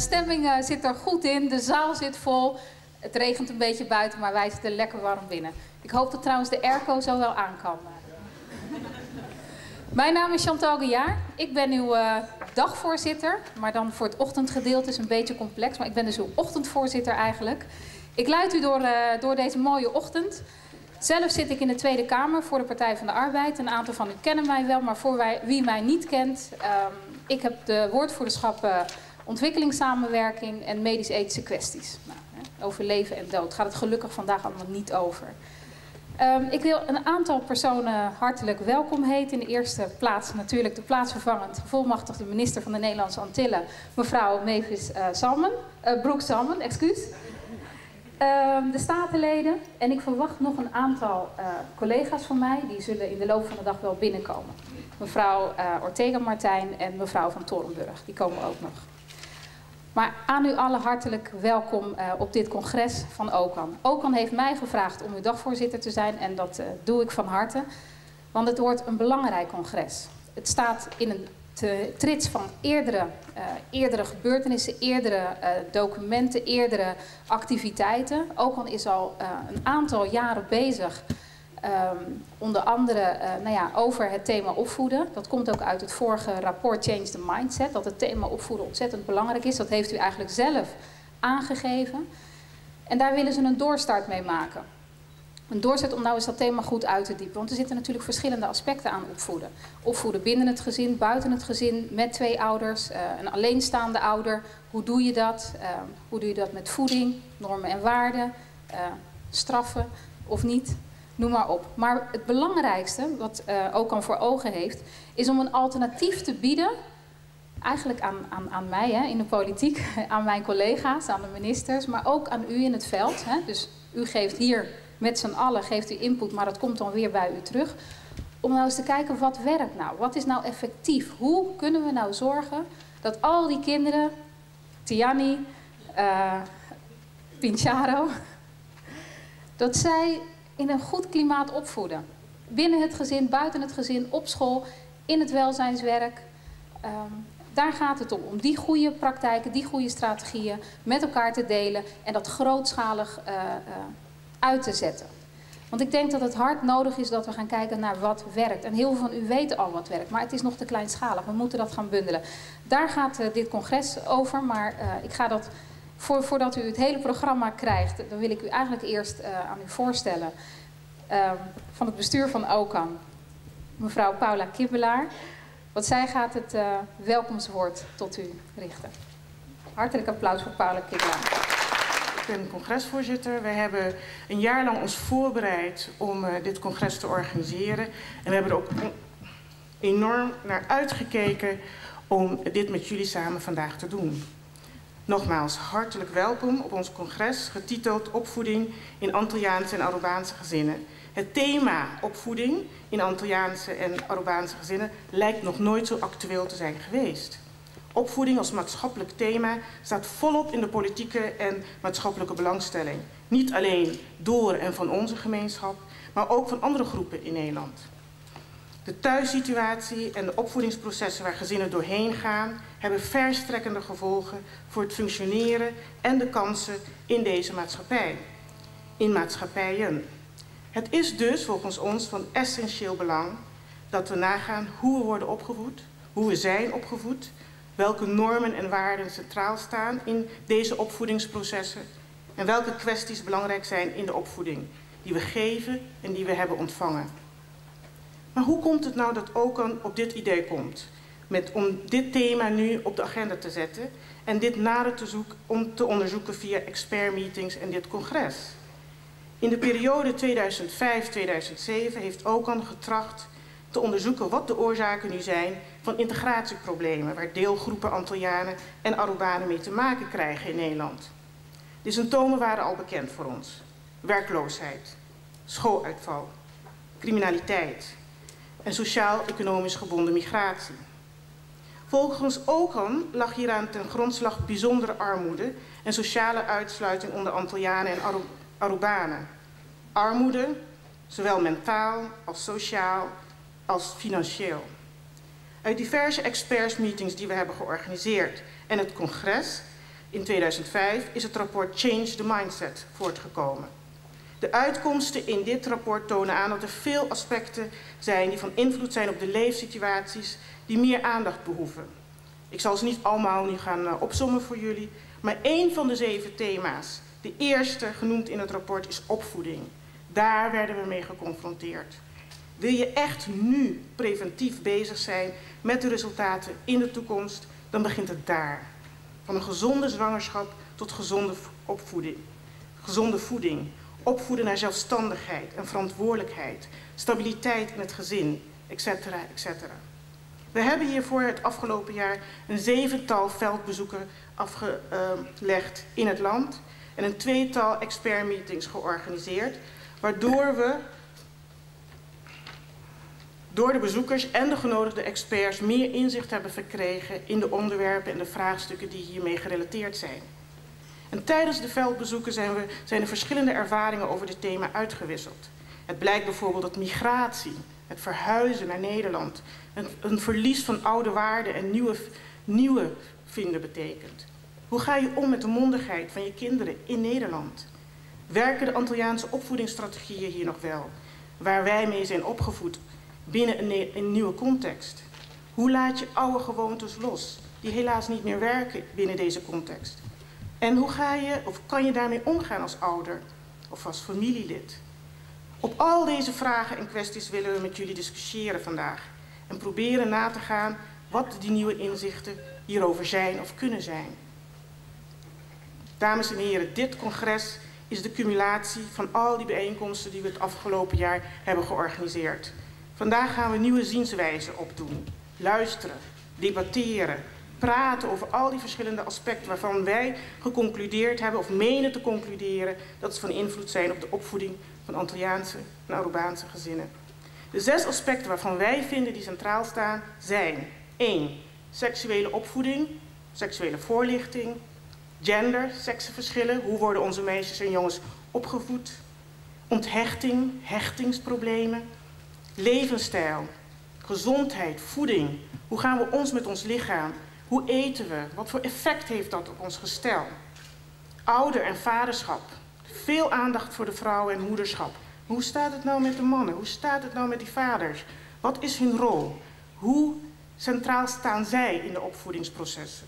stemming zit er goed in, de zaal zit vol. Het regent een beetje buiten, maar wij zitten lekker warm binnen. Ik hoop dat trouwens de airco zo wel aan kan. Mijn naam is Chantal Guyard. Ik ben uw dagvoorzitter, maar dan voor het ochtendgedeelte is een beetje complex. Maar ik ben dus uw ochtendvoorzitter eigenlijk. Ik leid u door deze mooie ochtend. Zelf zit ik in de Tweede Kamer voor de Partij van de Arbeid. Een aantal van u kennen mij wel, maar voor wie mij niet kent... ik heb de woordvoerderschap ontwikkelingssamenwerking en medisch-ethische kwesties. Nou, over leven en dood gaat het gelukkig vandaag allemaal niet over. Ik wil een aantal personen hartelijk welkom heten. In de eerste plaats natuurlijk de plaatsvervangend bevolmachtigde minister van de Nederlandse Antillen, mevrouw Mavis Brooks-Salmon, excuus. De statenleden en ik verwacht nog een aantal collega's van mij, die zullen in de loop van de dag wel binnenkomen. Mevrouw Ortega-Martijn en mevrouw van Torenburg, die komen ook nog. Maar aan u allen hartelijk welkom op dit congres van OCAN. OCAN heeft mij gevraagd om uw dagvoorzitter te zijn en dat doe ik van harte. Want het wordt een belangrijk congres. Het staat in een trits van eerdere gebeurtenissen, eerdere documenten, eerdere activiteiten. OCAN is al een aantal jaren bezig. Onder andere over het thema opvoeden. Dat komt ook uit het vorige rapport Change the Mindset. Dat het thema opvoeden ontzettend belangrijk is. Dat heeft u eigenlijk zelf aangegeven. En daar willen ze een doorstart mee maken. Een doorstart om nou eens dat thema goed uit te diepen. Want er zitten natuurlijk verschillende aspecten aan opvoeden. Opvoeden binnen het gezin, buiten het gezin, met 2 ouders, een alleenstaande ouder. Hoe doe je dat? Hoe doe je dat met voeding, normen en waarden, straffen of niet? Noem maar op. Maar het belangrijkste, wat OCAN voor ogen heeft, is om een alternatief te bieden, eigenlijk aan mij in de politiek, aan mijn collega's, aan de ministers, maar ook aan u in het veld. Dus u geeft hier met z'n allen geeft u input, maar dat komt dan weer bij u terug. Om nou eens te kijken, wat werkt nou? Wat is nou effectief? Hoe kunnen we nou zorgen dat al die kinderen, Tiani, Pincharo, dat zij in een goed klimaat opvoeden. Binnen het gezin, buiten het gezin, op school, in het welzijnswerk. Daar gaat het om die goede praktijken, die goede strategieën met elkaar te delen en dat grootschalig uit te zetten. Want ik denk dat het hard nodig is dat we gaan kijken naar wat werkt. En heel veel van u weten al wat werkt, maar het is nog te kleinschalig. We moeten dat gaan bundelen. Daar gaat dit congres over, maar ik ga dat... Voordat u het hele programma krijgt, dan wil ik u eigenlijk eerst aan u voorstellen van het bestuur van OCAN, mevrouw Paula Kibbelaar. Want zij gaat het welkomstwoord tot u richten. Hartelijk applaus voor Paula Kibbelaar. Ik ben congresvoorzitter. We hebben een jaar lang ons voorbereid om dit congres te organiseren. En we hebben er ook enorm naar uitgekeken om dit met jullie samen vandaag te doen. Nogmaals, hartelijk welkom op ons congres, getiteld Opvoeding in Antilliaanse en Arubaanse gezinnen. Het thema opvoeding in Antilliaanse en Arubaanse gezinnen lijkt nog nooit zo actueel te zijn geweest. Opvoeding als maatschappelijk thema staat volop in de politieke en maatschappelijke belangstelling. Niet alleen door en van onze gemeenschap, maar ook van andere groepen in Nederland. De thuissituatie en de opvoedingsprocessen waar gezinnen doorheen gaan, hebben verstrekkende gevolgen voor het functioneren en de kansen in deze maatschappij. In maatschappijen. Het is dus volgens ons van essentieel belang dat we nagaan hoe we worden opgevoed, hoe we zijn opgevoed, welke normen en waarden centraal staan in deze opvoedingsprocessen en welke kwesties belangrijk zijn in de opvoeding die we geven en die we hebben ontvangen. Maar hoe komt het nou dat OCAN op dit idee komt? Om dit thema nu op de agenda te zetten en dit nader te onderzoeken via expertmeetings en dit congres. In de periode 2005-2007 heeft OCAN getracht te onderzoeken wat de oorzaken nu zijn van integratieproblemen waar deelgroepen Antillianen en Arubanen mee te maken krijgen in Nederland. De symptomen waren al bekend voor ons. Werkloosheid, schooluitval, criminaliteit en sociaal-economisch gebonden migratie. Volgens OCAN lag hieraan ten grondslag bijzondere armoede en sociale uitsluiting onder Antillianen en Arubanen. Armoede, zowel mentaal als sociaal als financieel. Uit diverse expertsmeetings die we hebben georganiseerd en het congres in 2005 is het rapport Change the Mindset voortgekomen. De uitkomsten in dit rapport tonen aan dat er veel aspecten zijn die van invloed zijn op de leefsituaties die meer aandacht behoeven. Ik zal ze niet allemaal nu gaan opsommen voor jullie, maar één van de 7 thema's, de eerste genoemd in het rapport, is opvoeding. Daar werden we mee geconfronteerd. Wil je echt nu preventief bezig zijn met de resultaten in de toekomst, dan begint het daar. Van een gezonde zwangerschap tot gezonde opvoeding. Gezonde voeding, opvoeden naar zelfstandigheid en verantwoordelijkheid, stabiliteit in het gezin, etc. etc. We hebben hiervoor het afgelopen jaar een 7-tal veldbezoeken afgelegd in het land en een 2-tal expertmeetings georganiseerd, waardoor we door de bezoekers en de genodigde experts meer inzicht hebben verkregen in de onderwerpen en de vraagstukken die hiermee gerelateerd zijn. En tijdens de veldbezoeken zijn er verschillende ervaringen over dit thema uitgewisseld. Het blijkt bijvoorbeeld dat migratie, het verhuizen naar Nederland, een verlies van oude waarden en nieuwe vinden betekent. Hoe ga je om met de mondigheid van je kinderen in Nederland? Werken de Antilliaanse opvoedingsstrategieën hier nog wel, waar wij mee zijn opgevoed binnen een nieuwe context? Hoe laat je oude gewoontes los, die helaas niet meer werken binnen deze context? En hoe ga je, of kan je daarmee omgaan als ouder of als familielid? Op al deze vragen en kwesties willen we met jullie discussiëren vandaag en proberen na te gaan wat die nieuwe inzichten hierover zijn of kunnen zijn. Dames en heren, dit congres is de cumulatie van al die bijeenkomsten die we het afgelopen jaar hebben georganiseerd. Vandaag gaan we nieuwe zienswijzen opdoen, luisteren, debatteren, praten over al die verschillende aspecten waarvan wij geconcludeerd hebben of menen te concluderen dat ze van invloed zijn op de opvoeding van Antilliaanse en Arubaanse gezinnen. De 6 aspecten waarvan wij vinden die centraal staan zijn: 1. Seksuele opvoeding, seksuele voorlichting, gender, seksenverschillen, hoe worden onze meisjes en jongens opgevoed, onthechting, hechtingsproblemen, levensstijl, gezondheid, voeding, hoe gaan we ons met ons lichaam, hoe eten we, wat voor effect heeft dat op ons gestel, ouder- en vaderschap, veel aandacht voor de vrouwen en moederschap. Hoe staat het nou met de mannen? Hoe staat het nou met die vaders? Wat is hun rol? Hoe centraal staan zij in de opvoedingsprocessen?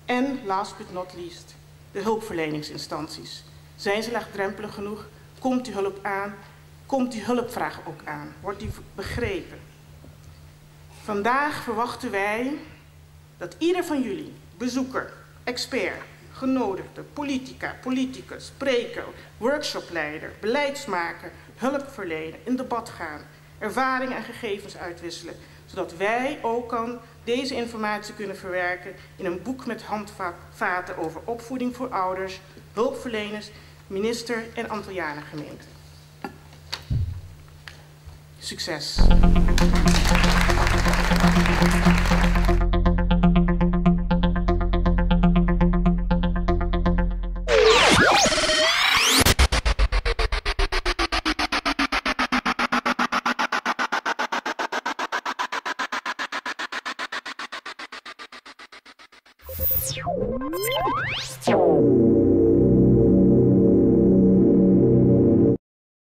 En last but not least, de hulpverleningsinstanties. Zijn ze laagdrempelig genoeg? Komt die hulp aan? Komt die hulpvraag ook aan? Wordt die begrepen? Vandaag verwachten wij dat ieder van jullie, bezoeker, expert, genodigde, politica, politicus, spreker, workshopleider, beleidsmaker, hulpverlener, in debat gaan, ervaringen en gegevens uitwisselen, zodat wij ook deze informatie kunnen verwerken in een boek met handvaten over opvoeding voor ouders, hulpverleners, minister en Antillianengemeente. Succes!